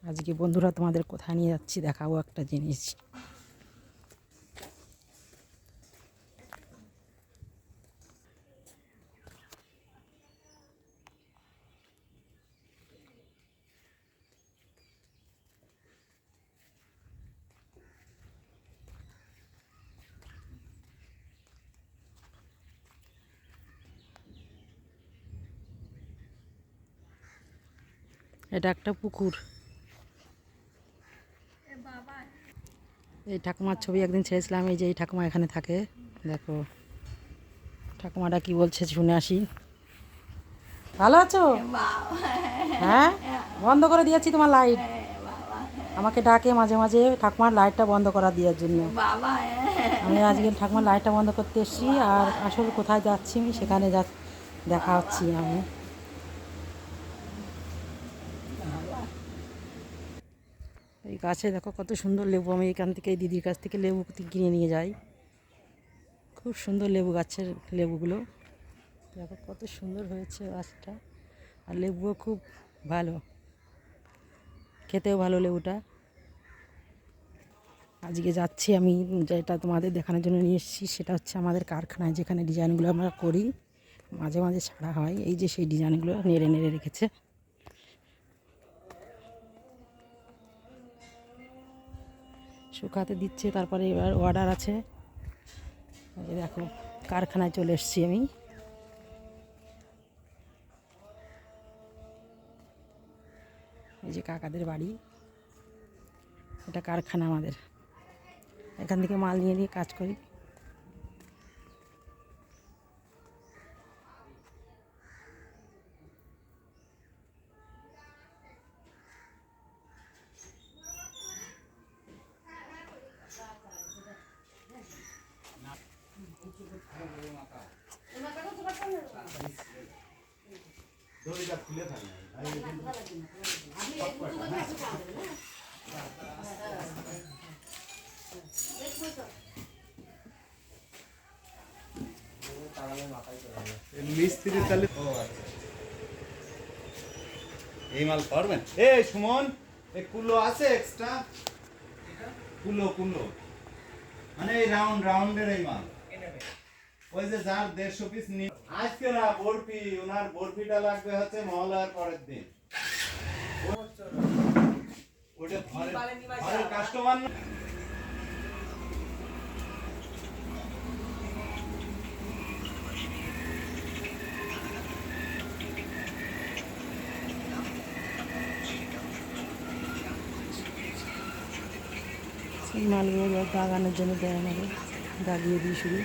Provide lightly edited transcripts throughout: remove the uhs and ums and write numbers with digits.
আজকে বন্ধুরা তোমাদের কোথায় নিয়ে যাচ্ছি দেখাবো একটা জিনিস। এটা একটা পুকুর। এই ঠাকুমার ছবি একদিন ছেড়েছিলাম। এই যে এই ঠাকুমা এখানে থাকে, দেখো ঠাকুমাটা কি বলছে শুনে আসি। ভালো আছো? হ্যাঁ, বন্ধ করে দিয়েছি তোমার লাইট। আমাকে ডাকে মাঝে মাঝে ঠাকুমার লাইটটা বন্ধ করা দেওয়ার জন্য। আমি আজকে ঠাকুমার লাইটটা বন্ধ করতে এসেছি। আর আসলে কোথায় যাচ্ছি আমি সেখানে দেখা হচ্ছি আমি। এই গাছে দেখো কত সুন্দর লেবু। আমি এখান থেকে এই দিদির কাছ থেকে লেবু কিনে নিয়ে যাই। খুব সুন্দর লেবু গাছের লেবুগুলো দেখো কত সুন্দর হয়েছে গাছটা। আর লেবুও খুব ভালো, খেতেও ভালো লেবুটা। আজকে যাচ্ছি আমি, যেটা তোমাদের দেখানোর জন্য নিয়ে এসেছি সেটা হচ্ছে আমাদের কারখানায়, যেখানে ডিজাইনগুলো আমরা করি, মাঝে মাঝে ছাড়া হয়। এই যে সেই ডিজাইনগুলো নেড়ে নেড়ে রেখেছে। শুকাতে দিচ্ছে, তারপরে এবার অর্ডার আছে। এই দেখো কারখানায় চলে এসেছি আমি। এই যে কাকাদের বাড়ি, এটা কারখানা আমাদের। এখান থেকে মাল নিয়ে নিয়ে কাজ করি। মিস্ত্রি তাহলে এই মাল পারবেন? এ সুমন, এই কুলো আছে এক্সট্রা? কুলো মানে এই রাউন্ডের এই মাল, ওই যে যার 150 পিস নিয়ে আজকে না বরফি, ওনার বরফিটা লাগবে হচ্ছে মহলার পরের দিন। ওটা ঘরের কাস্টমার এই মালগুলো দাগানোর জন্য দেয় আমাদের, দাগিয়ে দিই শুধু।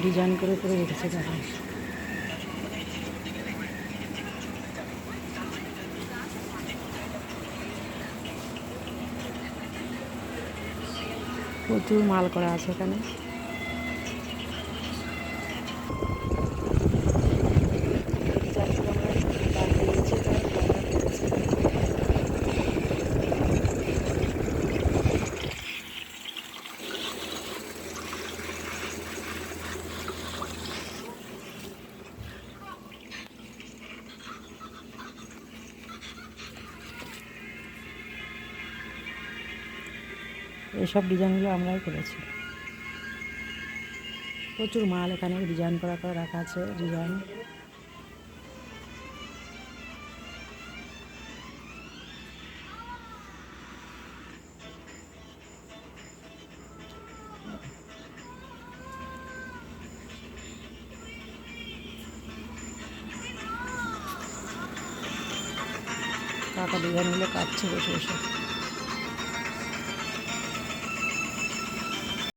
ডিজাইন করে করে রেখেছে দেখো। প্রচুর মাল করা আছে এখানে। এইসব ডিজাইনগুলো আমরাই করেছি। প্রচুর মাল এখানে ডিজাইন করা রাখা আছে। ডিজাইন কাকা ডিজাইনগুলো কাটছে বসে বসে।